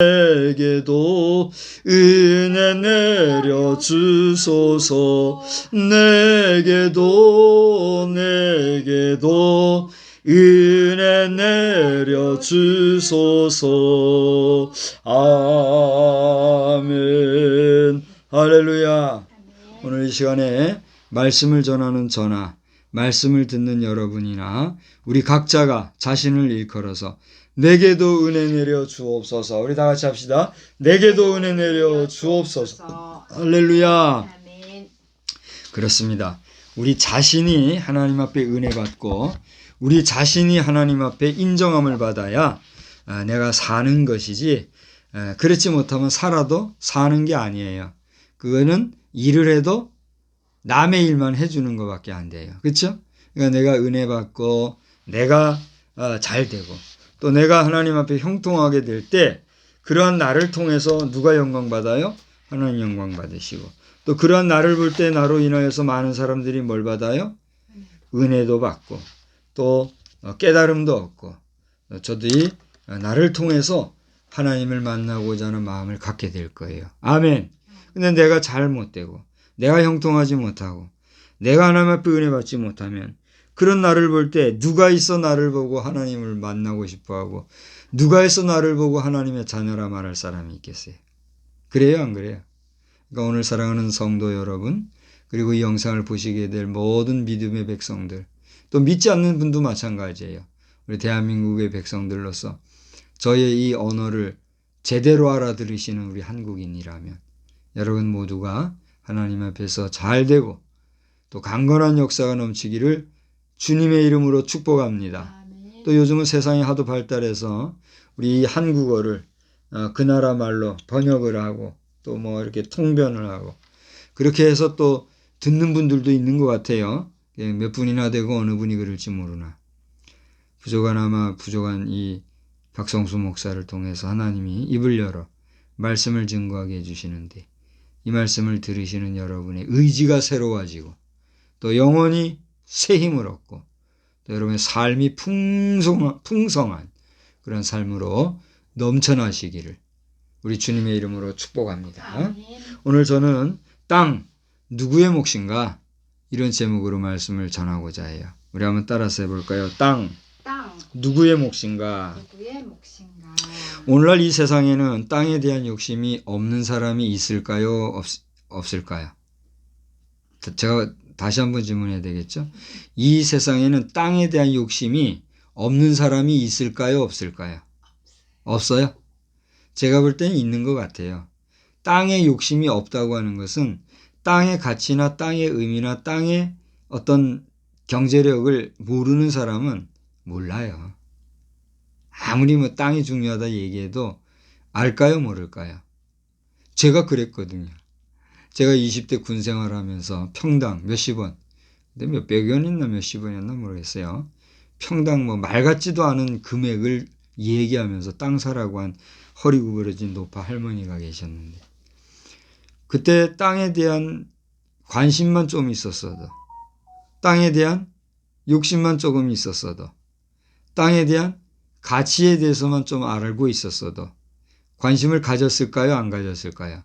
내게도 은혜 내려 주소서. 내게도 은혜 내려 주소서. 아멘. 할렐루야. 오늘 이 시간에 말씀을 전하는 저나 말씀을 듣는 여러분이나 우리 각자가 자신을 일컬어서 내게도 은혜 내려 주옵소서. 우리 다 같이 합시다. 내게도 은혜 내려 주옵소서. 할렐루야. 그렇습니다. 우리 자신이 하나님 앞에 은혜 받고 우리 자신이 하나님 앞에 인정함을 받아야 내가 사는 것이지, 그렇지 못하면 살아도 사는 게 아니에요. 그거는 일을 해도 남의 일만 해주는 것밖에 안 돼요. 그렇죠? 그러니까 내가 은혜 받고 내가 잘 되고 또 내가 하나님 앞에 형통하게 될 때 그러한 나를 통해서 누가 영광 받아요? 하나님 영광 받으시고, 또 그러한 나를 볼 때 나로 인하여서 많은 사람들이 뭘 받아요? 은혜도 받고 또 깨달음도 얻고, 저들이 나를 통해서 하나님을 만나고자 하는 마음을 갖게 될 거예요. 아멘. 근데 내가 잘 못되고 내가 형통하지 못하고 내가 하나님 앞에 은혜 받지 못하면 그런 나를 볼 때 누가 있어 나를 보고 하나님을 만나고 싶어하고 누가 있어 나를 보고 하나님의 자녀라 말할 사람이 있겠어요? 그래요, 안 그래요? 그러니까 오늘 사랑하는 성도 여러분, 그리고 이 영상을 보시게 될 모든 믿음의 백성들, 또 믿지 않는 분도 마찬가지예요. 우리 대한민국의 백성들로서 저의 이 언어를 제대로 알아들으시는 우리 한국인이라면 여러분 모두가 하나님 앞에서 잘 되고 또 강건한 역사가 넘치기를 주님의 이름으로 축복합니다. 아멘. 또 요즘은 세상이 하도 발달해서 우리 한국어를 그 나라 말로 번역을 하고 또 뭐 이렇게 통변을 하고 그렇게 해서 또 듣는 분들도 있는 것 같아요. 몇 분이나 되고 어느 분이 그럴지 모르나. 부족한 이 박성수 목사를 통해서 하나님이 입을 열어 말씀을 증거하게 해주시는데, 이 말씀을 들으시는 여러분의 의지가 새로워지고 또 영혼이 새 힘을 얻고 또 여러분의 삶이 풍성한 그런 삶으로 넘쳐나시기를 우리 주님의 이름으로 축복합니다. 아멘. 오늘 저는 땅 누구의 몫인가, 이런 제목으로 말씀을 전하고자 해요. 우리 한번 따라서 해볼까요? 땅 누구의 몫인가? 오늘날 이 세상에는 땅에 대한 욕심이 없는 사람이 있을까요? 없을까요? 제가 다시 한번 질문해야 되겠죠? 이 세상에는 땅에 대한 욕심이 없는 사람이 있을까요? 없을까요? 없어요? 제가 볼 때는 있는 것 같아요. 땅에 욕심이 없다고 하는 것은 땅의 가치나 땅의 의미나 땅의 어떤 경제력을 모르는 사람은 몰라요. 아무리 뭐 땅이 중요하다 얘기해도 알까요? 모를까요? 제가 그랬거든요. 제가 20대 군 생활하면서 평당 몇십 원, 근데 몇백 원이었나 몇십 원이었나 모르겠어요. 평당 뭐 말 같지도 않은 금액을 얘기하면서 땅 사라고 한 허리 구부러진 노파 할머니가 계셨는데, 그때 땅에 대한 관심만 좀 있었어도, 땅에 대한 욕심만 조금 있었어도, 땅에 대한 가치에 대해서만 좀 알고 있었어도 관심을 가졌을까요? 안 가졌을까요?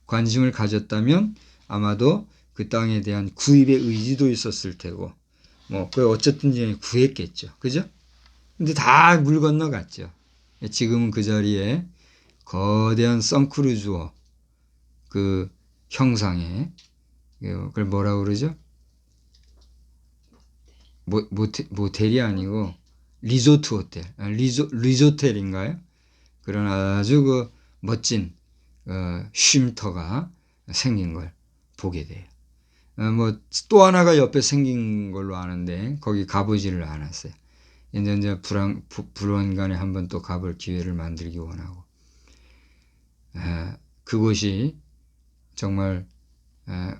관심을 가졌다면 아마도 그 땅에 대한 구입의 의지도 있었을 테고, 뭐, 그 어쨌든 구했겠죠. 그죠? 근데 다 물 건너갔죠. 지금은 그 자리에 거대한 선크루즈호 그 형상의, 그걸 뭐라고 그러죠? 모텔이 아니고 리조트 호텔, 리조텔인가요? 그런 아주 그 멋진 쉼터가 생긴 걸 보게 돼요. 뭐 또 하나가 옆에 생긴 걸로 아는데 거기 가보지를 않았어요. 이제 불원간에 한번 또 가볼 기회를 만들기 원하고, 그곳이 정말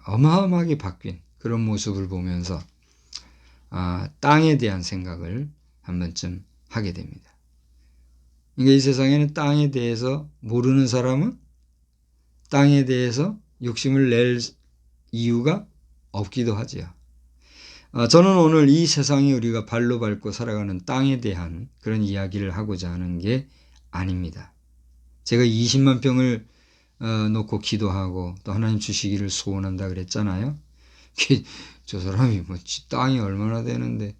어마어마하게 바뀐 그런 모습을 보면서 땅에 대한 생각을 한 번쯤 하게 됩니다. 그러니까 이 세상에는 땅에 대해서 모르는 사람은 땅에 대해서 욕심을 낼 이유가 없기도 하죠. 저는 오늘 이 세상에 우리가 발로 밟고 살아가는 땅에 대한 그런 이야기를 하고자 하는 게 아닙니다. 제가 20만 평을 놓고 기도하고 또 하나님 주시기를 소원한다 그랬잖아요. 저 사람이 뭐 땅이 얼마나 되는데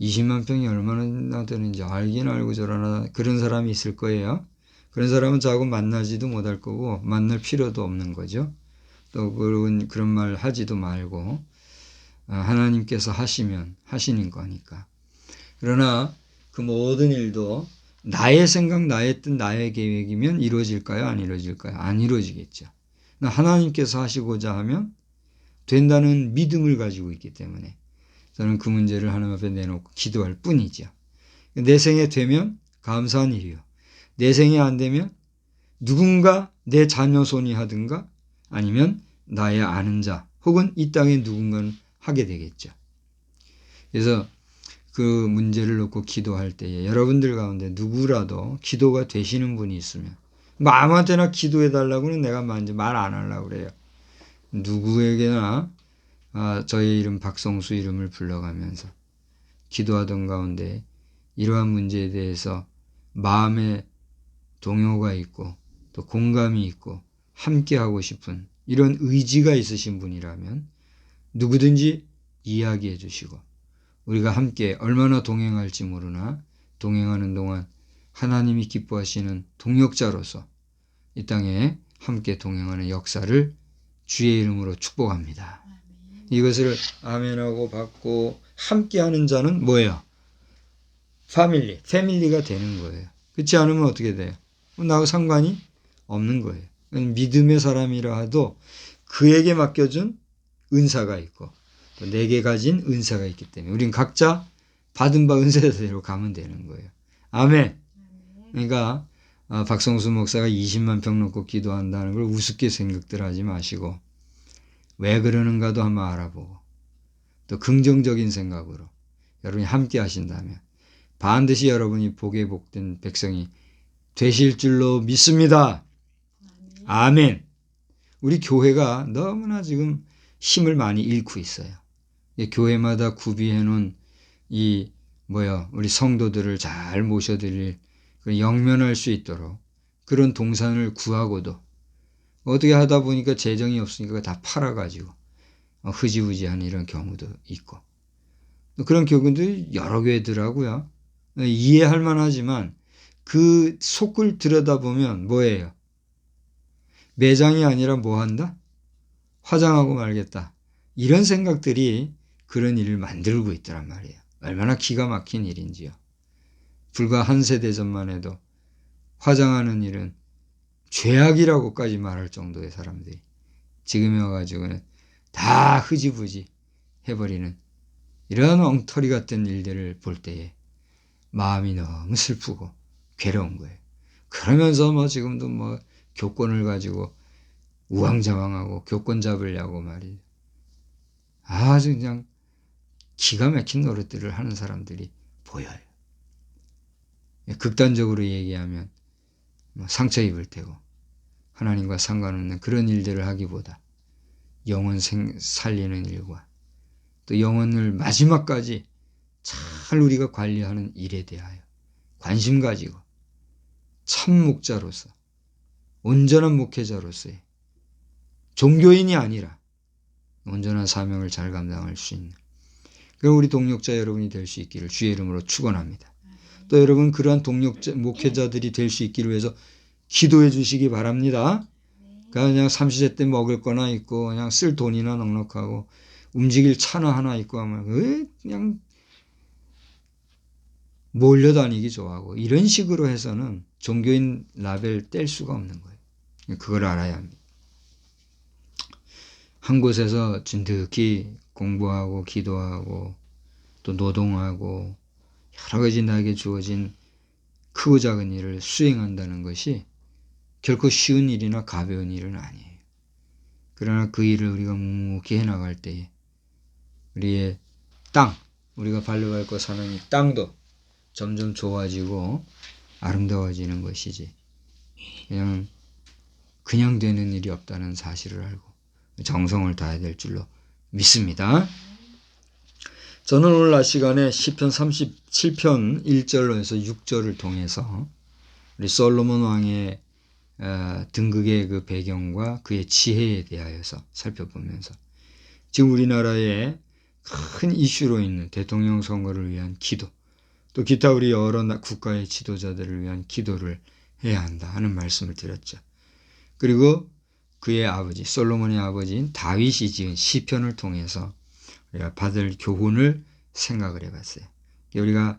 20만 평이 얼마나 되는지 알긴 알고 저러나 그런 사람이 있을 거예요. 그런 사람은 저하고 만나지도 못할 거고 만날 필요도 없는 거죠. 또 그런 말 하지도 말고 하나님께서 하시면 하시는 거니까. 그러나 그 모든 일도 나의 생각, 나의 뜻, 나의 계획이면 이루어질까요? 안 이루어질까요? 안 이루어지겠죠. 하나님께서 하시고자 하면 된다는 믿음을 가지고 있기 때문에 저는 그 문제를 하나님 앞에 내놓고 기도할 뿐이죠. 내 생에 되면 감사한 일이요. 내 생에 안 되면 누군가 내 자녀 손이 하든가 아니면 나의 아는 자 혹은 이 땅에 누군가는 하게 되겠죠. 그래서 그 문제를 놓고 기도할 때에 여러분들 가운데 누구라도 기도가 되시는 분이 있으면 뭐 아무한테나 기도해 달라고는 내가 말 안 하려고 그래요. 누구에게나 저의 이름 박성수 이름을 불러가면서 기도하던 가운데 이러한 문제에 대해서 마음에 동요가 있고 또 공감이 있고 함께하고 싶은 이런 의지가 있으신 분이라면 누구든지 이야기해 주시고 우리가 함께 얼마나 동행할지 모르나 동행하는 동안 하나님이 기뻐하시는 동역자로서 이 땅에 함께 동행하는 역사를 주의 이름으로 축복합니다. 이것을 아멘하고 받고 함께하는 자는 뭐예요? 패밀리가 되는 거예요. 그렇지 않으면 어떻게 돼요? 나하고 상관이 없는 거예요. 믿음의 사람이라 해도 그에게 맡겨준 은사가 있고 또 내게 가진 은사가 있기 때문에 우린 각자 받은 바 은사대로 가면 되는 거예요. 아멘. 그러니까 박성수 목사가 20만 평 놓고 기도한다는 걸 우습게 생각들 하지 마시고 왜 그러는가도 한번 알아보고 또 긍정적인 생각으로 여러분이 함께 하신다면 반드시 여러분이 복에 복된 백성이 되실 줄로 믿습니다. 아멘. 우리 교회가 너무나 지금 힘을 많이 잃고 있어요. 교회마다 구비해 놓은 우리 성도들을 잘 모셔드릴 영면할 수 있도록 그런 동산을 구하고도 어떻게 하다 보니까 재정이 없으니까 다 팔아가지고 흐지부지한 이런 경우도 있고 그런 경우도 여러 교회더라고요. 이해할 만하지만 그 속을 들여다보면 뭐예요? 매장이 아니라 뭐 한다? 화장하고 말겠다. 이런 생각들이 그런 일을 만들고 있더란 말이에요. 얼마나 기가 막힌 일인지요. 불과 한 세대 전만 해도 화장하는 일은 죄악이라고까지 말할 정도의 사람들이 지금에 와가지고는 다 흐지부지 해버리는 이런 엉터리 같은 일들을 볼 때에 마음이 너무 슬프고 괴로운 거예요. 그러면서 지금도 교권을 가지고 우왕좌왕하고 교권 잡으려고 말이에요. 아주 그냥 기가 막힌 노릇들을 하는 사람들이 보여요. 극단적으로 얘기하면 상처 입을 테고 하나님과 상관없는 그런 일들을 하기보다 영혼 살리는 일과 또 영혼을 마지막까지 잘 우리가 관리하는 일에 대하여 관심 가지고 참 목자로서 온전한 목회자로서의 종교인이 아니라 온전한 사명을 잘 감당할 수 있는 그럼 우리 동역자 여러분이 될 수 있기를 주의 이름으로 축원합니다. 또 여러분 그러한 동역자 목회자들이 될 수 있기를 위해서 기도해 주시기 바랍니다. 그냥 삼시세 때 먹을 거나 있고 그냥 쓸 돈이나 넉넉하고 움직일 차나 하나 있고 하면 그냥 몰려다니기 좋아하고 이런 식으로 해서는 종교인 라벨 뗄 수가 없는 거예요. 그걸 알아야 합니다. 한 곳에서 진득히 공부하고 기도하고 또 노동하고 여러 가지 나에게 주어진 크고 작은 일을 수행한다는 것이 결코 쉬운 일이나 가벼운 일은 아니에요. 그러나 그 일을 우리가 묵묵히 해나갈 때에 우리의 땅, 우리가 발로 밟고 사는 이 땅도 점점 좋아지고 아름다워지는 것이지 그냥 되는 일이 없다는 사실을 알고 정성을 다해야 될 줄로 믿습니다. 저는 오늘 낮 시간에 시편 37편 1절로 해서 6절을 통해서 우리 솔로몬 왕의 등극의 그 배경과 그의 지혜에 대하여서 살펴보면서 지금 우리나라에 큰 이슈로 있는 대통령 선거를 위한 기도, 또 기타 우리 여러 국가의 지도자들을 위한 기도를 해야 한다 하는 말씀을 드렸죠. 그리고 그의 아버지 솔로몬의 아버지인 다윗이 지은 시편을 통해서 우리가 받을 교훈을 생각을 해봤어요. 우리가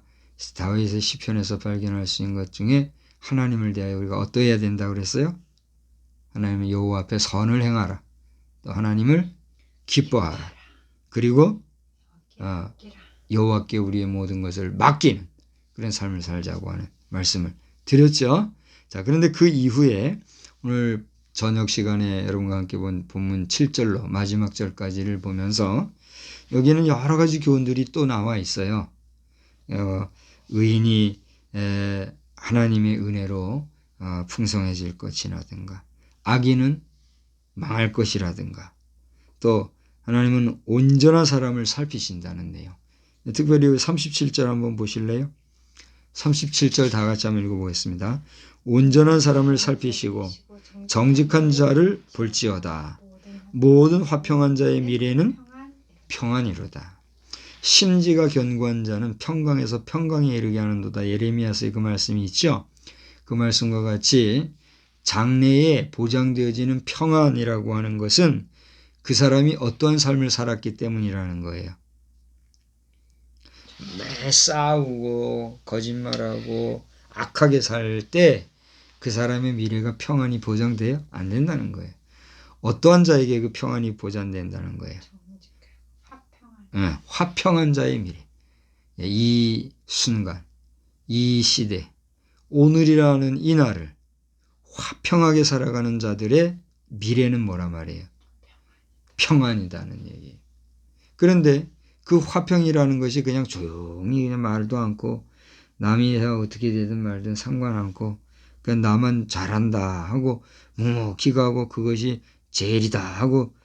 다윗의 시편에서 발견할 수 있는 것 중에 하나님을 대하여 우리가 어떠해야 된다고 그랬어요? 하나님은 여호와 앞에 선을 행하라. 또 하나님을 기뻐하라. 그리고 여호와께 우리의 모든 것을 맡기는 그런 삶을 살자고 하는 말씀을 드렸죠. 자, 그런데 그 이후에 오늘 저녁 시간에 여러분과 함께 본 본문 7절로 마지막 절까지를 보면서 여기는 여러 가지 교훈들이 또 나와 있어요. 의인이 하나님의 은혜로 풍성해질 것이라든가, 악인은 망할 것이라든가, 또 하나님은 온전한 사람을 살피신다는 내용. 특별히 37절 한번 보실래요? 37절 다 같이 한번 읽어보겠습니다. 온전한 사람을 살피시고 정직한 자를 볼지어다. 모든 화평한 자의 미래는 평안이로다. 심지가 견고한 자는 평강에서 평강에 이르게 하는도다. 예레미야서의 그 말씀이 있죠. 그 말씀과 같이 장래에 보장되어지는 평안이라고 하는 것은 그 사람이 어떠한 삶을 살았기 때문이라는 거예요. 매 싸우고 거짓말하고 악하게 살 때 그 사람의 미래가 평안이 보장돼요? 안 된다는 거예요. 어떠한 자에게 그 평안이 보장된다는 거예요? 화평한 자의 미래. 이 순간, 이 시대, 오늘이라는 이 날을 화평하게 살아가는 자들의 미래는 뭐라 말이에요? 평안이다는 얘기예요. 그런데 그 화평이라는 것이 그냥 조용히 그냥 말도 않고 남이 어떻게 되든 말든 상관 않고 그냥 나만 잘한다 하고 묵묵히 가고 그것이 제일이다 하고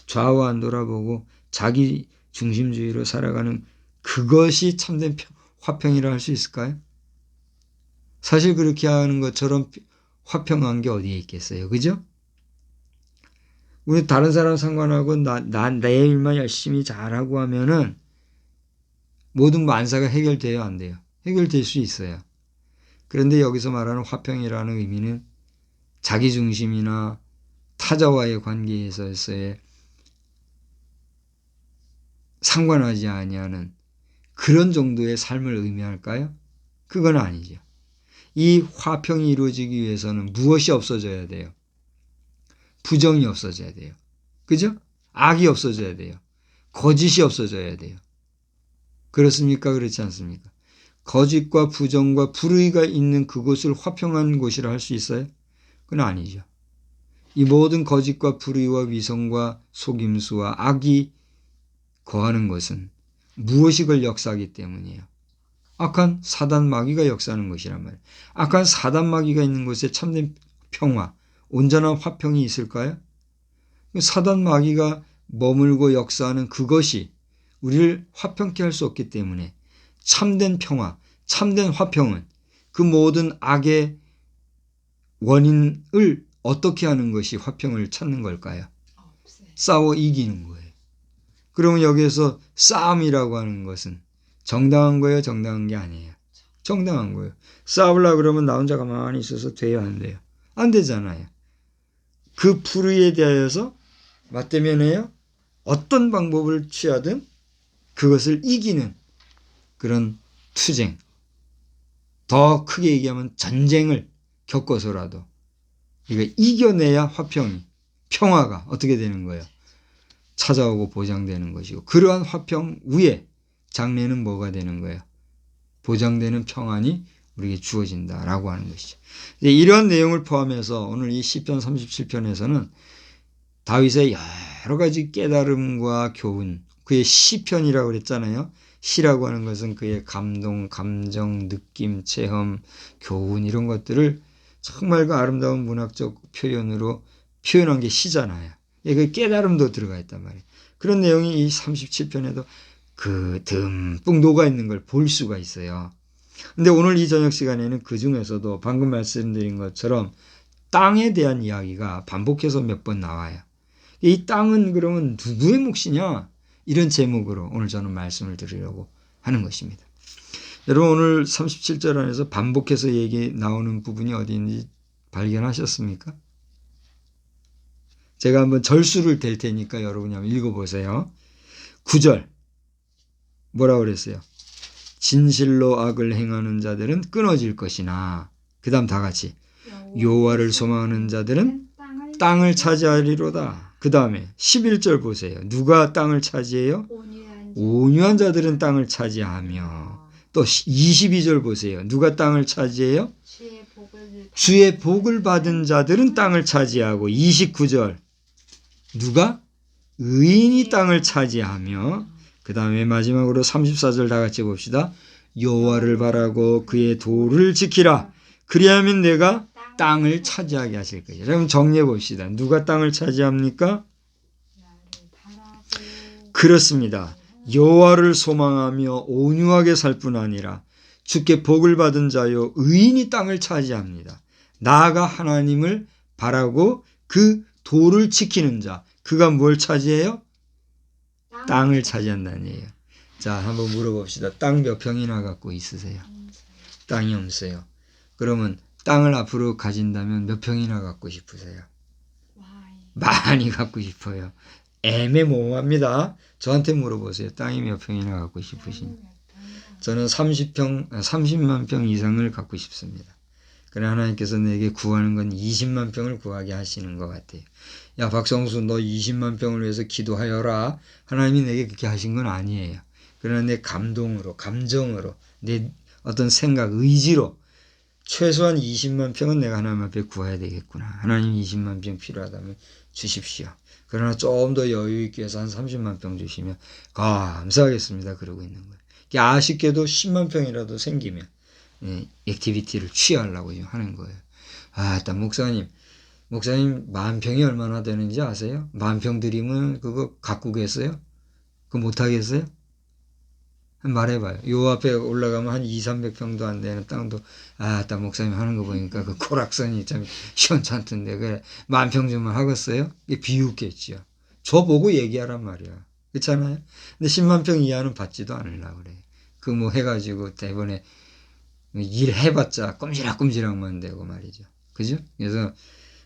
좌우 안 돌아보고 자기 중심주의로 살아가는 그것이 참된 화평이라 할 수 있을까요? 사실 그렇게 하는 것처럼 화평한 게 어디에 있겠어요? 그죠? 우리 다른 사람 상관하고 내 일만 열심히 잘하고 하면은 모든 만사가 해결돼요, 안 돼요? 해결될 수 있어요. 그런데 여기서 말하는 화평이라는 의미는 자기중심이나 타자와의 관계에서의 상관하지 아니하는 그런 정도의 삶을 의미할까요? 그건 아니죠. 이 화평이 이루어지기 위해서는 무엇이 없어져야 돼요? 부정이 없어져야 돼요. 그죠? 악이 없어져야 돼요. 거짓이 없어져야 돼요. 그렇습니까? 그렇지 않습니까? 거짓과 부정과 불의가 있는 그곳을 화평한 곳이라 할 수 있어요? 그건 아니죠. 이 모든 거짓과 불의와 위선과 속임수와 악이 거하는 것은 무엇이 그걸 역사하기 때문이에요? 악한 사단 마귀가 역사하는 것이란 말이에요. 악한 사단 마귀가 있는 곳에 참된 평화, 온전한 화평이 있을까요? 사단 마귀가 머물고 역사하는 그것이 우리를 화평케 할 수 없기 때문에 참된 평화, 참된 화평은 그 모든 악의 원인을 어떻게 하는 것이 화평을 찾는 걸까요? 싸워 이기는 거예요. 그러면 여기에서 싸움이라고 하는 것은 정당한 거예요? 정당한 게 아니에요? 정당한 거예요. 싸우려고 그러면 나 혼자 가만히 있어서 돼요? 안 돼요? 안 되잖아요. 그 불의에 대하여서 맞대면해요. 어떤 방법을 취하든 그것을 이기는 그런 투쟁, 더 크게 얘기하면 전쟁을 겪어서라도 이거 이겨내야 화평이, 평화가 어떻게 되는 거예요? 찾아오고 보장되는 것이고, 그러한 화평 위에 장래는 뭐가 되는 거예요? 보장되는 평안이 우리에게 주어진다라고 하는 것이죠. 이런 내용을 포함해서 오늘 이 시편 37편에서는 다윗의 여러 가지 깨달음과 교훈, 그의 시편이라고 그랬잖아요. 시라고 하는 것은 그의 감동, 감정, 느낌, 체험, 교훈 이런 것들을 정말 그 아름다운 문학적 표현으로 표현한 게 시잖아요. 그 깨달음도 들어가 있단 말이에요. 그런 내용이 이 37편에도 그 듬뿍 녹아 있는 걸 볼 수가 있어요. 근데 오늘 이 저녁 시간에는 그 중에서도 방금 말씀드린 것처럼 땅에 대한 이야기가 반복해서 몇 번 나와요. 이 땅은 그러면 누구의 몫이냐? 이런 제목으로 오늘 저는 말씀을 드리려고 하는 것입니다. 여러분 오늘 37절 안에서 반복해서 얘기 나오는 부분이 어디인지 발견하셨습니까? 제가 한번 절수를 댈 테니까 여러분이 한번 읽어보세요. 9절 뭐라고 그랬어요? 진실로 악을 행하는 자들은 끊어질 것이나 그 다음 다 같이 여호와를 소망하는 자들은 땅을 차지하리로다. 그 다음에 11절 보세요. 누가 땅을 차지해요? 온유한 자들은 땅을 차지하며. 또 22절 보세요. 누가 땅을 차지해요? 주의 복을 받은 자들은 땅을 차지하고. 29절 누가? 의인이 땅을 차지하며. 그 다음에 마지막으로 34절 다 같이 봅시다. 여호와를 바라고 그의 도를 지키라. 그리하면 내가 땅을 차지하게 하실 것이다. 그럼 정리해 봅시다. 누가 땅을 차지합니까? 그렇습니다. 여호와를 소망하며 온유하게 살 뿐 아니라 주께 복을 받은 자요 의인이 땅을 차지합니다. 나아가 하나님을 바라고 그 도를 지키는 자. 그가 뭘 차지해요? 땅을 차지한다는 얘기예요. 자, 한번 물어봅시다. 땅 몇 평이나 갖고 있으세요? 땅이 없어요. 그러면 땅을 앞으로 가진다면 몇 평이나 갖고 싶으세요? 많이 갖고 싶어요. 애매모호합니다. 저한테 물어보세요. 땅이 몇 평이나 갖고 싶으신? 저는 30만 평 이상을 갖고 싶습니다. 그러나 하나님께서 내게 구하는 건 20만 평을 구하게 하시는 것 같아요. 야, 박성수 너 20만 평을 위해서 기도하여라. 하나님이 내게 그렇게 하신 건 아니에요. 그러나 내 감동으로, 감정으로, 내 어떤 생각, 의지로 최소한 20만 평은 내가 하나님 앞에 구해야 되겠구나. 하나님 20만 평 필요하다면 주십시오. 그러나 조금 더 여유 있게 해서 한 30만 평 주시면 감사하겠습니다. 그러고 있는 거예요. 아쉽게도 10만 평이라도 생기면 액티비티를 취하려고 하는 거예요. 일단 목사님 10,000평이 얼마나 되는지 아세요? 10,000평 드리면 그거 갖고 계세요? 그거 못하겠어요? 말해봐요. 요 앞에 올라가면 한 200-300평도 안 되는 땅도 일단 목사님 하는 거 보니까 그 고락선이 참 시원찮던데 그래 10,000평 주면 하겠어요? 이게 비웃겠죠. 저보고 얘기하란 말이야. 그렇잖아요? 근데 10만 평 이하는 받지도 않으려고 그래. 그 뭐 해가지고 대본에 일 해봤자 꼼지락꼼지락만 되고 말이죠. 그죠? 그래서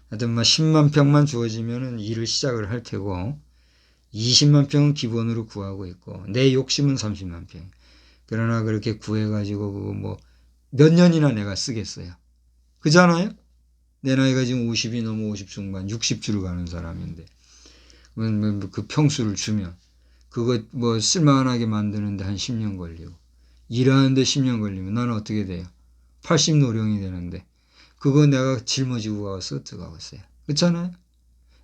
하여튼 10만 평만 주어지면은 일을 시작을 할 테고 20만 평은 기본으로 구하고 있고 내 욕심은 30만 평. 그러나 그렇게 구해가지고 그거 뭐 몇 년이나 내가 쓰겠어요. 그잖아요? 내 나이가 지금 50이 넘어 50 중반 60주를 가는 사람인데 그 평수를 주면 그거 뭐 쓸만하게 만드는데 한 10년 걸리고 일하는데 10년 걸리면 나는 어떻게 돼요? 80노령이 되는데 그거 내가 짊어지고 가서 어떡하겠어요? 그렇잖아요?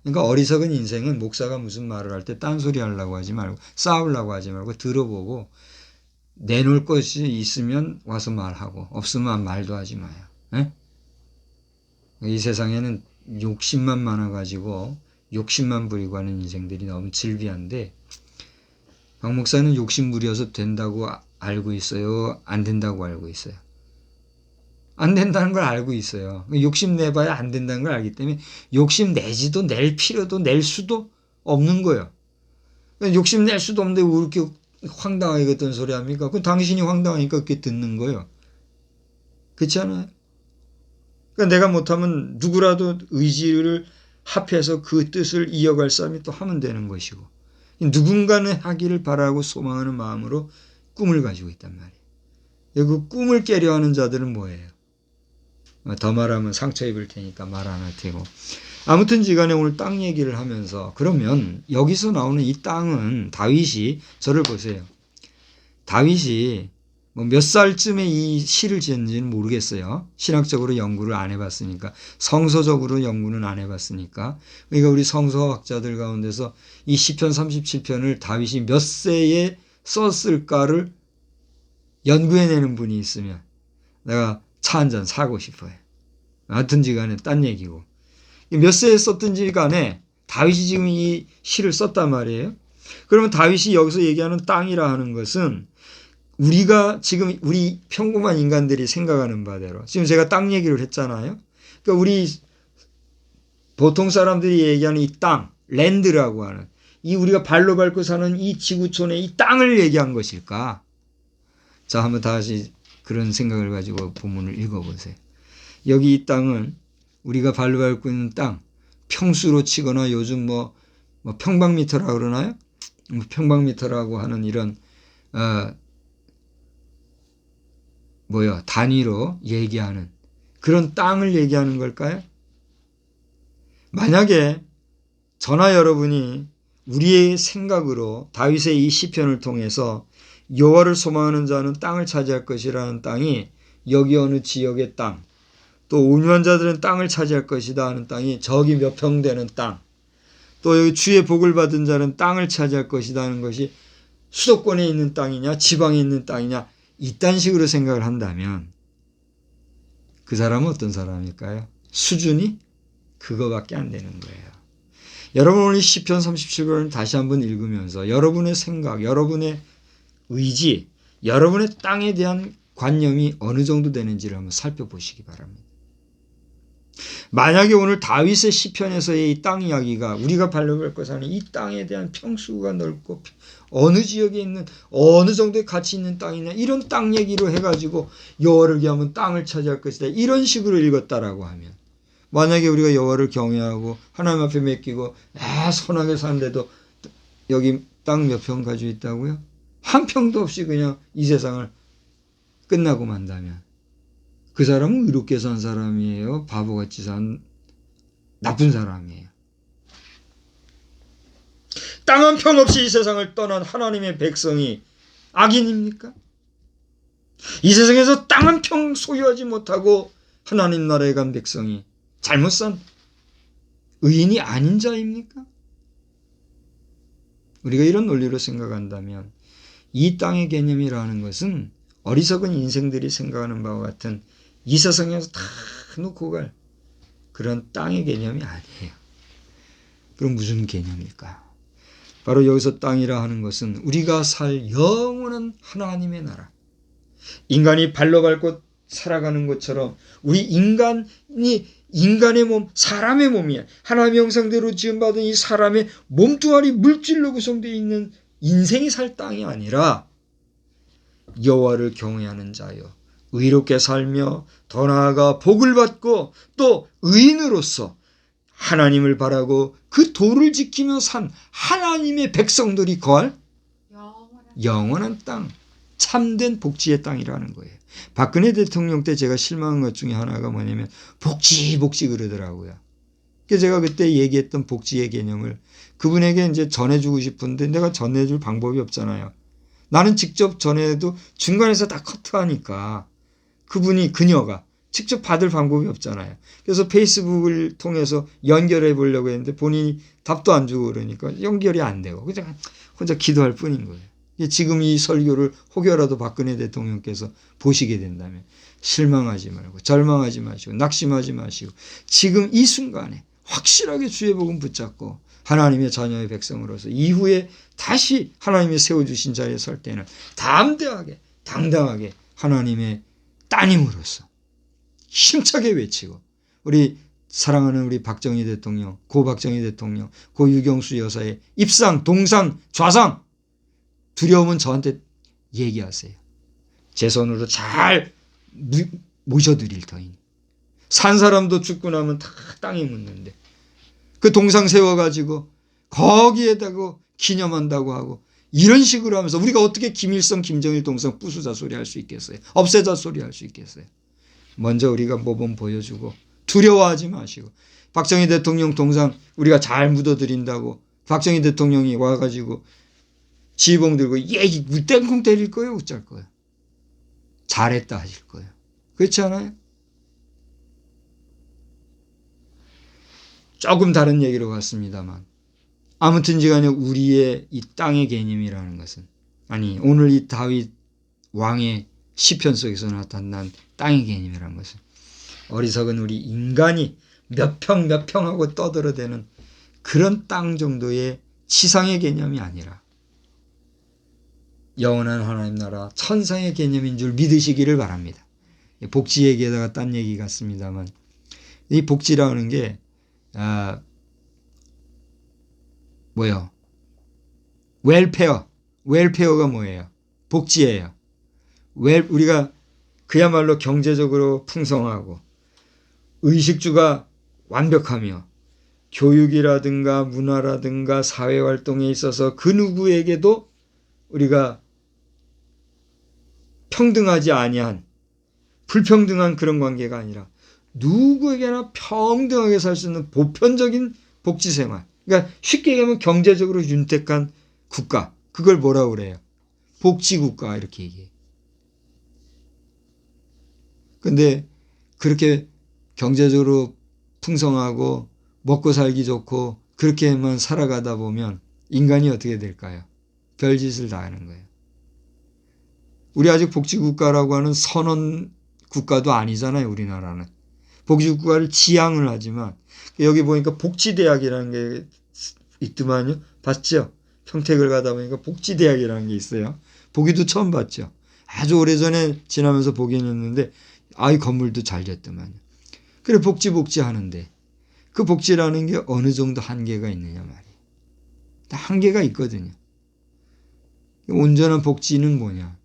그러니까 어리석은 인생은 목사가 무슨 말을 할 때 딴소리 하려고 하지 말고 싸우려고 하지 말고 들어보고 내놓을 것이 있으면 와서 말하고 없으면 말도 하지 마요. 에? 이 세상에는 욕심만 많아가지고 욕심만 부리고 하는 인생들이 너무 즐비한데 박 목사는 욕심 부려서 된다고 알고 있어요? 안 된다고 알고 있어요? 안 된다는 걸 알고 있어요. 욕심 내봐야 안 된다는 걸 알기 때문에 욕심 내지도 낼 필요도 낼 수도 없는 거예요. 욕심 낼 수도 없는데 왜 이렇게 황당하게 어떤 소리 합니까? 그 당신이 황당하니까 그렇게 듣는 거예요. 그렇지 않아요? 그러니까 내가 못하면 누구라도 의지를 합해서 그 뜻을 이어갈 사람이 또 하면 되는 것이고 누군가는 하기를 바라고 소망하는 마음으로 꿈을 가지고 있단 말이에요. 그 꿈을 깨려 하는 자들은 뭐예요? 더 말하면 상처 입을 테니까 말 안 할 테고. 아무튼지 간에 오늘 땅 얘기를 하면서 그러면 여기서 나오는 이 땅은 다윗이 저를 보세요. 다윗이 뭐 몇 살쯤에 이 시를 지었는지는 모르겠어요. 신학적으로 연구를 안 해봤으니까 성서적으로 연구는 안 해봤으니까 그러니까 우리 성서학자들 가운데서 이 시편 37편을 다윗이 몇 세에 썼을까를 연구해내는 분이 있으면 내가 차 한 잔 사고 싶어요. 하여튼지 간에 딴 얘기고 몇 세에 썼든지 간에 다윗이 지금 이 시를 썼단 말이에요. 그러면 다윗이 여기서 얘기하는 땅이라 하는 것은 우리가 지금 우리 평범한 인간들이 생각하는 바대로 지금 제가 땅 얘기를 했잖아요. 그러니까 우리 보통 사람들이 얘기하는 이 땅, 랜드라고 하는 이 우리가 발로 밟고 사는 이 지구촌의 이 땅을 얘기한 것일까? 자, 한번 다시 그런 생각을 가지고 본문을 읽어보세요. 여기 이 땅은 우리가 발로 밟고 있는 땅, 평수로 치거나 요즘 뭐 평방미터라고 그러나요? 평방미터라고 하는 이런 단위로 얘기하는 그런 땅을 얘기하는 걸까요? 만약에 저나 여러분이 우리의 생각으로 다윗의 이 시편을 통해서 여호와를 소망하는 자는 땅을 차지할 것이라는 땅이 여기 어느 지역의 땅, 또 온유한 자들은 땅을 차지할 것이다 하는 땅이 저기 몇 평 되는 땅, 또 여기 주의 복을 받은 자는 땅을 차지할 것이다 하는 것이 수도권에 있는 땅이냐 지방에 있는 땅이냐 이딴 식으로 생각을 한다면 그 사람은 어떤 사람일까요? 수준이 그거밖에 안 되는 거예요. 여러분 오늘 시편 37편을 다시 한번 읽으면서 여러분의 생각, 여러분의 의지, 여러분의 땅에 대한 관념이 어느 정도 되는지를 한번 살펴보시기 바랍니다. 만약에 오늘 다윗의 시편에서의 이 땅 이야기가 우리가 발로 밟고 사는 이 땅에 대한 평수가 넓고 어느 지역에 있는 어느 정도의 가치 있는 땅이냐 이런 땅 얘기로 해가지고 여호와를 위하면 땅을 차지할 것이다 이런 식으로 읽었다라고 하면 만약에 우리가 여호와를 경외하고 하나님 앞에 맡기고 선하게 사는데도 여기 땅 몇 평 가지고 있다고요? 한 평도 없이 그냥 이 세상을 끝나고 만다면 그 사람은 의롭게 산 사람이에요? 바보같이 산 나쁜 사람이에요? 땅 한 평 없이 이 세상을 떠난 하나님의 백성이 악인입니까? 이 세상에서 땅 한 평 소유하지 못하고 하나님 나라에 간 백성이 잘못 산 의인이 아닌 자입니까? 우리가 이런 논리로 생각한다면 이 땅의 개념이라는 것은 어리석은 인생들이 생각하는 바와 같은 이 세상에서 다 놓고 갈 그런 땅의 개념이 아니에요. 그럼 무슨 개념일까? 바로 여기서 땅이라 하는 것은 우리가 살 영원한 하나님의 나라. 인간이 발로 밟고 살아가는 것처럼 우리 인간의 몸, 사람의 몸이야. 하나님의 형상대로 지음받은 이 사람의 몸뚱아리 물질로 구성되어 있는 인생이 살 땅이 아니라 여호와를 경외하는 자여 의롭게 살며 더 나아가 복을 받고 또 의인으로서 하나님을 바라고 그 도를 지키며 산 하나님의 백성들이 거할 영원한 땅, 참된 복지의 땅이라는 거예요. 박근혜 대통령 때 제가 실망한 것 중에 하나가 뭐냐면 복지 그러더라고요. 그래서 제가 그때 얘기했던 복지의 개념을 그분에게 이제 전해주고 싶은데 내가 전해줄 방법이 없잖아요. 나는 직접 전해도 중간에서 다 커트하니까 그녀가 직접 받을 방법이 없잖아요. 그래서 페이스북을 통해서 연결해 보려고 했는데 본인이 답도 안 주고 그러니까 연결이 안 되고 그냥 혼자 기도할 뿐인 거예요. 지금 이 설교를 혹여라도 박근혜 대통령께서 보시게 된다면 실망하지 말고 절망하지 마시고 낙심하지 마시고 지금 이 순간에 확실하게 주의 복음 붙잡고 하나님의 자녀의 백성으로서 이후에 다시 하나님이 세워주신 자리에 설 때는 담대하게 당당하게 하나님의 따님으로서 힘차게 외치고 우리 사랑하는 우리 박정희 대통령, 고 박정희 대통령, 고 유경수 여사의 입상, 동상, 좌상 두려우면 저한테 얘기하세요. 제 손으로 잘 모셔드릴 터이니. 산 사람도 죽고 나면 다 땅에 묻는데 그 동상 세워가지고 거기에다가 기념한다고 하고 이런 식으로 하면서 우리가 어떻게 김일성, 김정일 동상 부수자 소리 할 수 있겠어요? 없애자 소리 할 수 있겠어요? 먼저 우리가 모범 보여주고 두려워하지 마시고 박정희 대통령 동상 우리가 잘 묻어드린다고 박정희 대통령이 와가지고 지휘봉 들고 땡콩 때릴 거예요? 어쩔 거예요? 잘했다 하실 거예요. 그렇지 않아요? 조금 다른 얘기로 갔습니다만 아무튼지간에 우리의 이 땅의 개념이라는 것은 오늘 이 다윗 왕의 시편 속에서 나타난 땅의 개념이라는 것은 어리석은 우리 인간이 몇 평 하고 떠들어대는 그런 땅 정도의 치상의 개념이 아니라 영원한 하나님 나라 천상의 개념인 줄 믿으시기를 바랍니다. 복지 얘기에다가 딴 얘기 같습니다만 이 복지라는 게 뭐요? 웰페어가 뭐예요? 복지예요. 우리가 그야말로 경제적으로 풍성하고 의식주가 완벽하며 교육이라든가 문화라든가 사회활동에 있어서 그 누구에게도 우리가 평등하지 아니한 불평등한 그런 관계가 아니라 누구에게나 평등하게 살 수 있는 보편적인 복지생활. 그러니까 쉽게 얘기하면 경제적으로 윤택한 국가. 그걸 뭐라고 그래요? 복지국가 이렇게 얘기해요. 근데 그렇게 경제적으로 풍성하고 먹고 살기 좋고 그렇게만 살아가다 보면 인간이 어떻게 될까요? 별짓을 다 하는 거예요. 우리 아직 복지국가라고 하는 선언 국가도 아니잖아요. 우리나라는. 복지국가를 지향을 하지만 여기 보니까 복지대학이라는 게 있더만요. 봤죠? 평택을 가다 보니까 복지대학이라는 게 있어요. 보기도 처음 봤죠. 아주 오래전에 지나면서 보긴 했는데 이 건물도 잘 됐더만요. 그래 복지 하는데 그 복지라는 게 어느 정도 한계가 있느냐 말이에요. 한계가 있거든요. 온전한 복지는 뭐냐?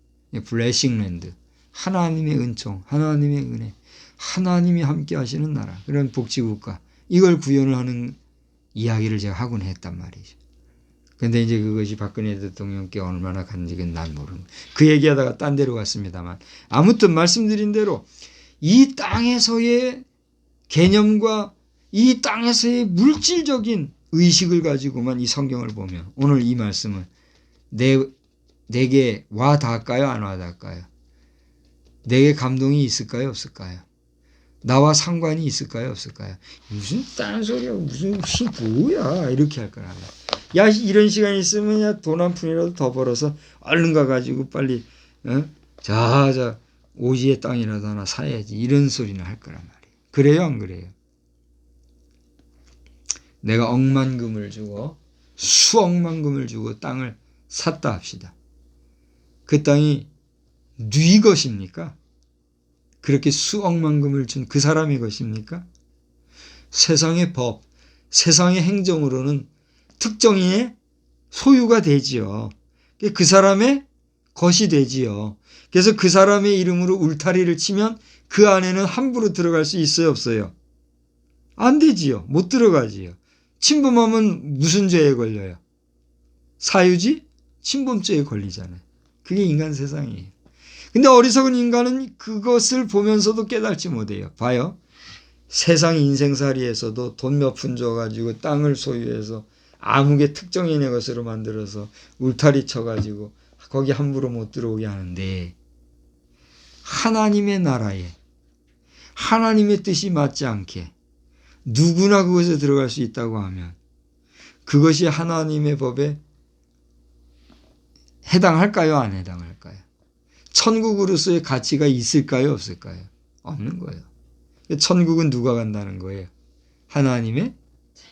블레싱랜드. 하나님의 은총, 하나님의 은혜, 하나님이 함께 하시는 나라. 그런 복지국가. 이걸 구현을 하는 이야기를 제가 하곤 했단 말이죠. 근데 이제 그것이 박근혜 대통령께 얼마나 간직은 난 모르는. 그 얘기하다가 딴 데로 갔습니다만. 아무튼 말씀드린 대로 이 땅에서의 개념과 이 땅에서의 물질적인 의식을 가지고만 이 성경을 보면 오늘 이 말씀은 내게 와 닿을까요? 안 와 닿을까요? 내게 감동이 있을까요? 없을까요? 나와 상관이 있을까요? 없을까요? 무슨 딴 소리야 무슨 뭐야 이렇게 할 거라. 야 이런 시간이 있으면 야 돈 한 푼이라도 더 벌어서 얼른 가가지고 빨리 자 오지의 땅이라도 하나 사야지 이런 소리는 할 거란 말이에요. 그래요 안 그래요? 내가 억만금을 주고 수억만금을 주고 땅을 샀다 합시다. 그 땅이 네 것입니까? 그렇게 수억만금을 준 그 사람의 것입니까? 세상의 법, 세상의 행정으로는 특정인의 소유가 되지요. 그 사람의 것이 되지요. 그래서 그 사람의 이름으로 울타리를 치면 그 안에는 함부로 들어갈 수 있어요, 없어요? 안 되지요. 못 들어가지요. 침범하면 무슨 죄에 걸려요? 사유지? 침범죄에 걸리잖아요. 그게 인간 세상이에요. 근데 어리석은 인간은 그것을 보면서도 깨닫지 못해요. 봐요. 세상 인생살이에서도 돈 몇 푼 줘가지고 땅을 소유해서 아무개 특정인의 것으로 만들어서 울타리 쳐가지고 거기 함부로 못 들어오게 하는데 하나님의 나라에 하나님의 뜻이 맞지 않게 누구나 그것에 들어갈 수 있다고 하면 그것이 하나님의 법에 해당할까요? 안 해당할까요? 천국으로서의 가치가 있을까요? 없을까요? 없는 거예요. 천국은 누가 간다는 거예요? 하나님의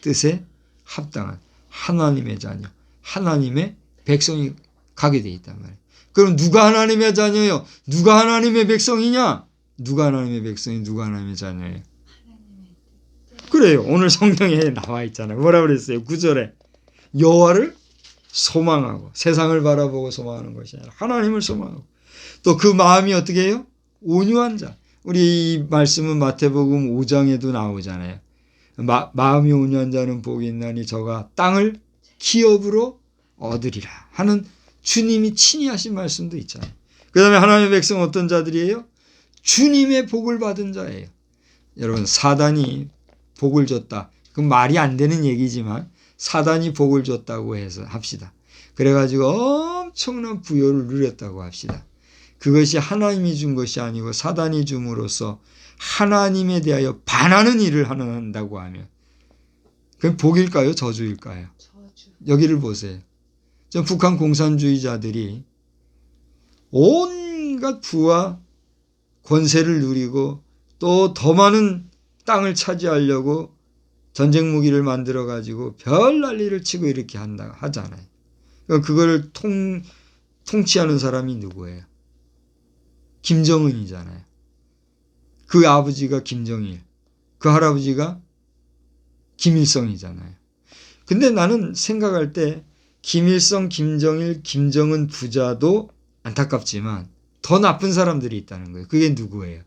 뜻에 합당한 하나님의 자녀, 하나님의 백성이 가게 돼 있단 말이에요. 그럼 누가 하나님의 자녀예요? 누가 하나님의 백성이냐? 누가 하나님의 백성이 누가 하나님의 자녀예요? 그래요. 오늘 성경에 나와 있잖아요. 뭐라 그랬어요? 9절에 여호와를 소망하고 세상을 바라보고 소망하는 것이 아니라 하나님을 소망하고 또 그 마음이 어떻게 해요? 온유한 자. 우리 이 말씀은 마태복음 5장에도 나오잖아요. 마음이 온유한 자는 복이 있나니 저가 땅을 기업으로 얻으리라 하는 주님이 친히 하신 말씀도 있잖아요. 그 다음에 하나님의 백성은 어떤 자들이에요? 주님의 복을 받은 자예요. 여러분 사단이 복을 줬다. 그건 말이 안 되는 얘기지만 사단이 복을 줬다고 해서 합시다. 그래가지고 엄청난 부여를 누렸다고 합시다. 그것이 하나님이 준 것이 아니고 사단이 줌으로써 하나님에 대하여 반하는 일을 한다고 하면 그건 복일까요? 저주일까요? 저주. 여기를 보세요. 전 북한 공산주의자들이 온갖 부와 권세를 누리고 또 더 많은 땅을 차지하려고 전쟁 무기를 만들어 가지고 별 난리를 치고 이렇게 하잖아요. 그걸 통치하는 사람이 누구예요? 김정은이잖아요. 그 아버지가 김정일, 그 할아버지가 김일성이잖아요. 근데 나는 생각할 때 김일성, 김정일, 김정은 부자도 안타깝지만 더 나쁜 사람들이 있다는 거예요. 그게 누구예요?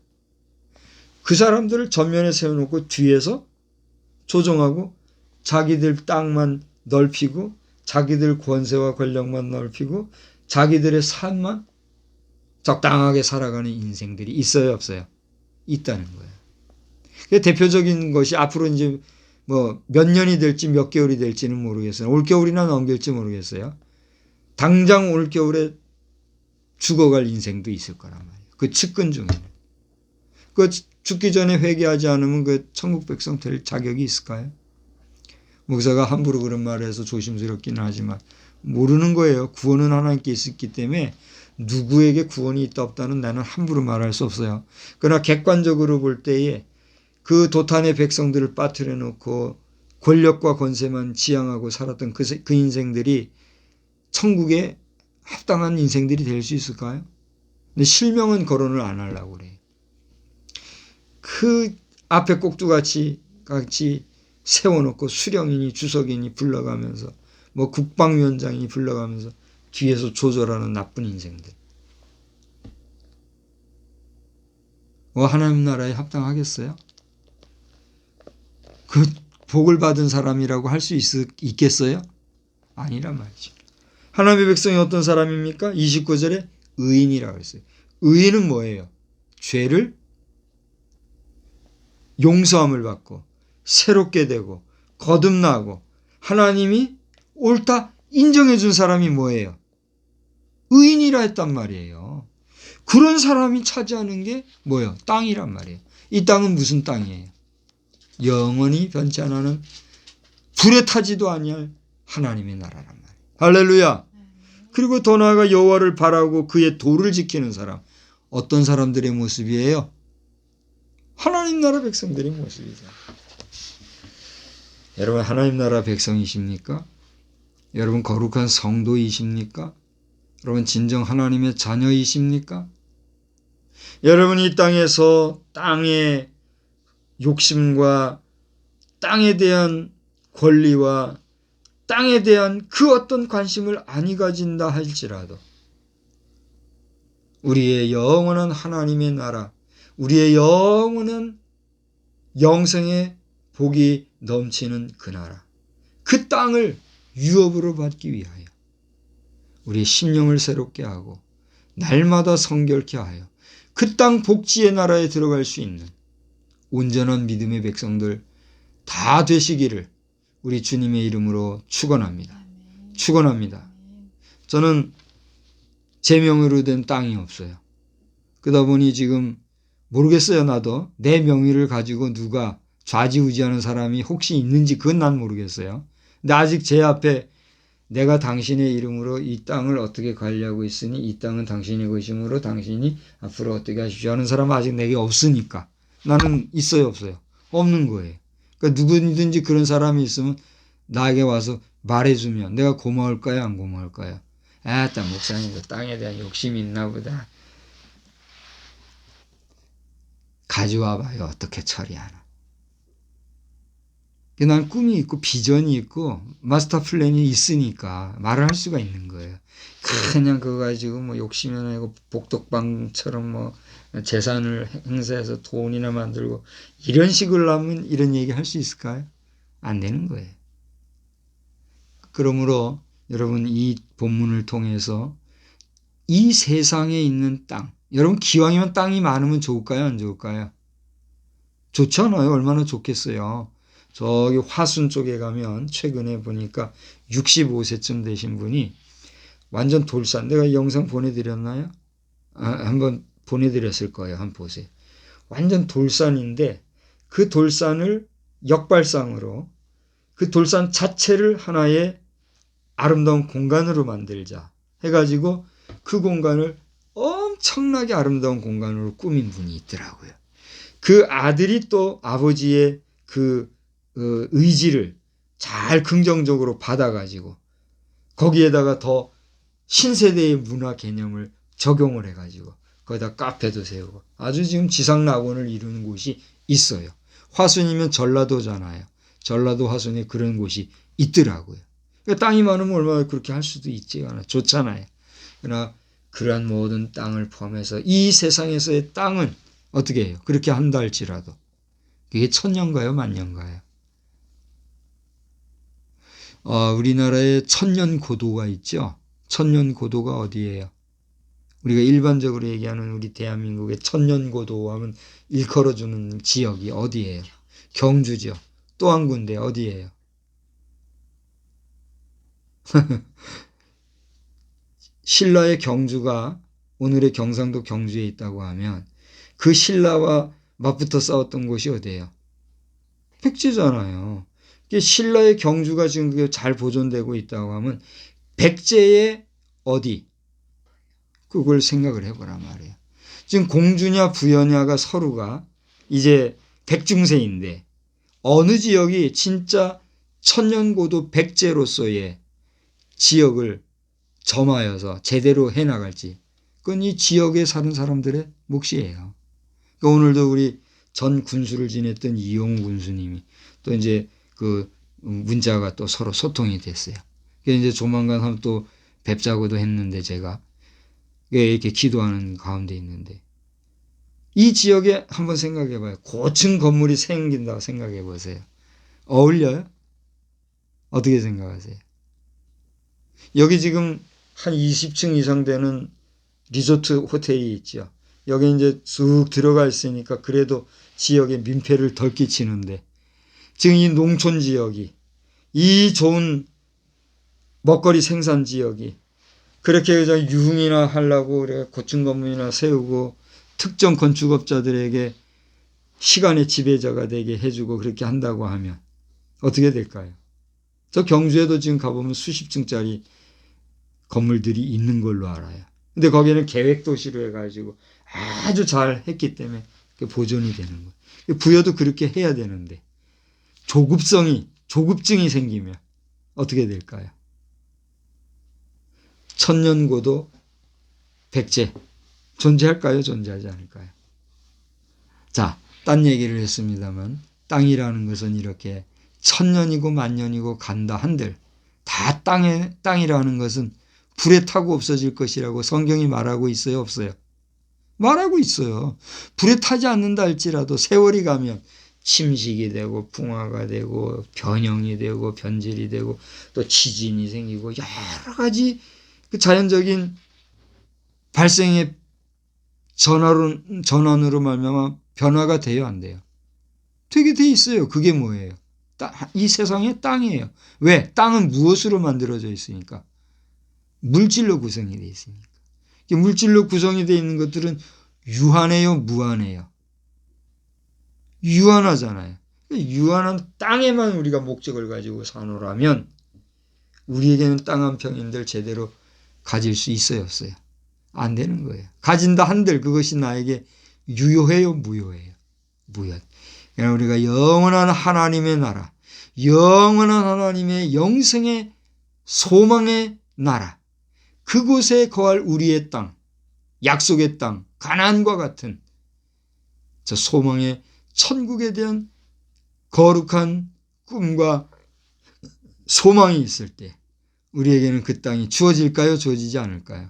그 사람들을 전면에 세워놓고 뒤에서 조종하고 자기들 땅만 넓히고 자기들 권세와 권력만 넓히고 자기들의 삶만 적당하게 살아가는 인생들이 있어요, 없어요? 있다는 거예요. 대표적인 것이 앞으로 이제 뭐 몇 년이 될지 몇 개월이 될지는 모르겠어요. 올 겨울이나 넘길지 모르겠어요. 당장 올 겨울에 죽어갈 인생도 있을 거란 말이에요. 그 측근 중에는. 그 죽기 전에 회개하지 않으면 그 천국 백성 될 자격이 있을까요? 목사가 함부로 그런 말을 해서 조심스럽기는 하지만 모르는 거예요. 구원은 하나님께 있었기 때문에 누구에게 구원이 있다 없다는 나는 함부로 말할 수 없어요. 그러나 객관적으로 볼 때에 그 도탄의 백성들을 빠뜨려 놓고 권력과 권세만 지향하고 살았던 그 인생들이 천국에 합당한 인생들이 될 수 있을까요? 근데 실명은 거론을 안 하려고 그래요. 그 앞에 꼭두같이 세워놓고 수령이니 주석이니 불러가면서 뭐 국방위원장이 불러가면서 뒤에서 조절하는 나쁜 인생들. 하나님 나라에 합당하겠어요? 그 복을 받은 사람이라고 할 수 있겠어요? 아니란 말이죠. 하나님의 백성이 어떤 사람입니까? 29절에 의인이라고 했어요. 의인은 뭐예요? 죄를 용서함을 받고 새롭게 되고 거듭나고 하나님이 옳다 인정해 준 사람이 뭐예요? 의인이라 했단 말이에요. 그런 사람이 차지하는 게 뭐예요? 땅이란 말이에요. 이 땅은 무슨 땅이에요? 영원히 변치 않는 불에 타지도 아니할 하나님의 나라란 말이에요. 할렐루야. 그리고 더 나아가 여호와를 바라고 그의 도를 지키는 사람. 어떤 사람들의 모습이에요? 하나님 나라 백성들의 모습이죠. 여러분 하나님 나라 백성이십니까? 여러분 거룩한 성도이십니까? 여러분 진정 하나님의 자녀이십니까? 여러분 이 땅에서 땅의 욕심과 땅에 대한 권리와 땅에 대한 그 어떤 관심을 안 가진다 할지라도 우리의 영원한 하나님의 나라, 우리의 영원한 영생의 복이 넘치는 그 나라, 그 땅을 유업으로 받기 위하여 우리의 심령을 새롭게 하고 날마다 성결케 하여 그 땅 복지의 나라에 들어갈 수 있는 온전한 믿음의 백성들 다 되시기를 우리 주님의 이름으로 축원합니다. 축원합니다. 저는 제 명의로 된 땅이 없어요. 그러다 보니 지금 모르겠어요. 나도 내 명의를 가지고 누가 좌지우지하는 사람이 혹시 있는지 그건 난 모르겠어요. 근데 아직 제 앞에 내가 당신의 이름으로 이 땅을 어떻게 관리하고 있으니 이 땅은 당신의 것이므로 당신이 앞으로 어떻게 하십시오 하는 사람은 아직 내게 없으니까 나는 있어요 없어요? 없는 거예요. 그러니까 누구든지 그런 사람이 있으면 나에게 와서 말해주면 내가 고마울까요 안 고마울까요? 아따 목사님도 땅에 대한 욕심이 있나 보다. 가져와 봐요. 어떻게 처리하나. 난 꿈이 있고 비전이 있고 마스터 플랜이 있으니까 말을 할 수가 있는 거예요. 그냥 그거 가지고 뭐 욕심이 나고 복덕방처럼 뭐 재산을 행사해서 돈이나 만들고 이런 식으로 하면 이런 얘기 할 수 있을까요? 안 되는 거예요. 그러므로 여러분 이 본문을 통해서 이 세상에 있는 땅, 여러분 기왕이면 땅이 많으면 좋을까요? 안 좋을까요? 좋지 않아요? 얼마나 좋겠어요. 저기 화순 쪽에 가면 최근에 보니까 65세쯤 되신 분이 완전 돌산, 내가 영상 보내드렸나요? 한번 보내드렸을 거예요. 한번 보세요. 완전 돌산인데 그 돌산을 역발상으로 그 돌산 자체를 하나의 아름다운 공간으로 만들자 해가지고 그 공간을 엄청나게 아름다운 공간으로 꾸민 분이 있더라고요. 그 아들이 또 아버지의 그 의지를 잘 긍정적으로 받아가지고 거기에다가 더 신세대의 문화 개념을 적용을 해가지고 거기다 카페도 세우고 아주 지금 지상낙원을 이루는 곳이 있어요. 화순이면 전라도잖아요. 전라도 화순에 그런 곳이 있더라고요. 그러니까 땅이 많으면 얼마나 그렇게 할 수도 있지. 좋잖아요. 그러나 그러한 모든 땅을 포함해서 이 세상에서의 땅은 어떻게 해요? 그렇게 한다 할지라도 그게 천년가요, 만년가요? 우리나라에 천년 고도가 있죠. 천년 고도가 어디예요? 우리가 일반적으로 얘기하는 우리 대한민국의 천년 고도 하면 일컬어주는 지역이 어디예요? 경주죠. 또 한 군데 어디예요? 신라의 경주가 오늘의 경상도 경주에 있다고 하면 그 신라와 맞붙어 싸웠던 곳이 어디예요? 백제잖아요. 신라의 경주가 지금 잘 보존되고 있다고 하면 백제의 어디? 그걸 생각을 해보란 말이에요. 지금 공주냐 부여냐가 서로가 이제 백중세인데 어느 지역이 진짜 천년고도 백제로서의 지역을 점하여서 제대로 해나갈지 그건 이 지역에 사는 사람들의 몫이에요. 그러니까 오늘도 우리 전 군수를 지냈던 이용우 군수님이 또 이제 그 문자가 또 서로 소통이 됐어요. 그래서 이제 조만간 한번 또 뵙자고도 했는데 제가 이렇게 기도하는 가운데 있는데 이 지역에 한번 생각해 봐요. 고층 건물이 생긴다고 생각해 보세요. 어울려요? 어떻게 생각하세요? 여기 지금 한 20층 이상 되는 리조트 호텔이 있죠. 여기 이제 쑥 들어가 있으니까 그래도 지역에 민폐를 덜 끼치는데 지금 이 농촌 지역이 이 좋은 먹거리 생산 지역이 그렇게 해서 유흥이나 하려고 고층 건물이나 세우고 특정 건축업자들에게 시간의 지배자가 되게 해주고 그렇게 한다고 하면 어떻게 될까요? 저 경주에도 지금 가보면 수십 층짜리 건물들이 있는 걸로 알아요. 근데 거기는 계획도시로 해가지고 아주 잘 했기 때문에 보존이 되는 거예요. 부여도 그렇게 해야 되는데 조급증이 생기면 어떻게 될까요? 천년고도 백제 존재할까요? 존재하지 않을까요? 자, 딴 얘기를 했습니다만 땅이라는 것은 이렇게 천년이고 만년이고 간다 한들 다 땅이라는 것은 불에 타고 없어질 것이라고 성경이 말하고 있어요? 없어요? 말하고 있어요. 불에 타지 않는다 할지라도 세월이 가면 침식이 되고 풍화가 되고 변형이 되고 변질이 되고 또 지진이 생기고 여러 가지 그 자연적인 발생의 전환으로 말미암아 변화가 돼요, 안 돼요? 되게 돼 있어요. 그게 뭐예요? 이 세상의 땅이에요. 왜? 땅은 무엇으로 만들어져 있으니까? 물질로 구성이 되어 있으니까. 물질로 구성이 되어 있는 것들은 유한해요, 무한해요? 유한하잖아요. 유한한 땅에만 우리가 목적을 가지고 사노라면 우리에게는 땅 한 평인들 제대로 가질 수 있어요, 없어요? 안 되는 거예요. 가진다 한들 그것이 나에게 유효해요, 무효해요? 무효. 그러니까 우리가 영원한 하나님의 나라, 영원한 하나님의 영생의 소망의 나라, 그곳에 거할 우리의 땅, 약속의 땅, 가나안과 같은 저 소망의 천국에 대한 거룩한 꿈과 소망이 있을 때 우리에게는 그 땅이 주어질까요? 주어지지 않을까요?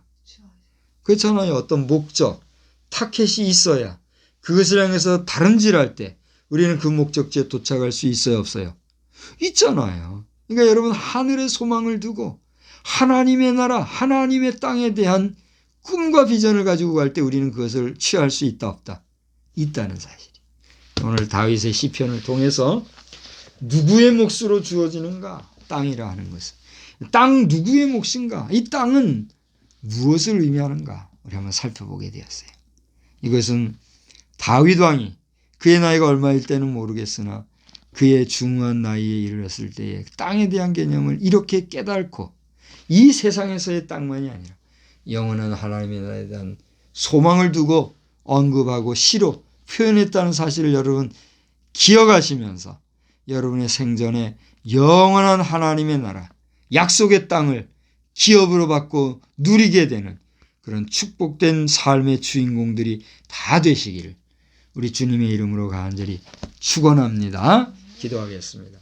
그렇잖아요. 어떤 목적, 타켓이 있어야 그것을 향해서 다름질할 때 우리는 그 목적지에 도착할 수 있어요? 없어요? 있잖아요. 그러니까 여러분 하늘의 소망을 두고 하나님의 나라, 하나님의 땅에 대한 꿈과 비전을 가지고 갈 때 우리는 그것을 취할 수 있다 없다? 있다는 사실이. 오늘 다윗의 시편을 통해서 누구의 몫으로 주어지는가? 땅이라 하는 것은. 땅 누구의 몫인가? 이 땅은 무엇을 의미하는가? 우리 한번 살펴보게 되었어요. 이것은 다윗 왕이 그의 나이가 얼마일 때는 모르겠으나 그의 중후한 나이에 이르렀을 때에 땅에 대한 개념을 이렇게 깨닫고 이 세상에서의 땅만이 아니라 영원한 하나님의 나라에 대한 소망을 두고 언급하고 시로 표현했다는 사실을 여러분 기억하시면서 여러분의 생전에 영원한 하나님의 나라, 약속의 땅을 기업으로 받고 누리게 되는 그런 축복된 삶의 주인공들이 다 되시기를 우리 주님의 이름으로 간절히 축원합니다. 기도하겠습니다.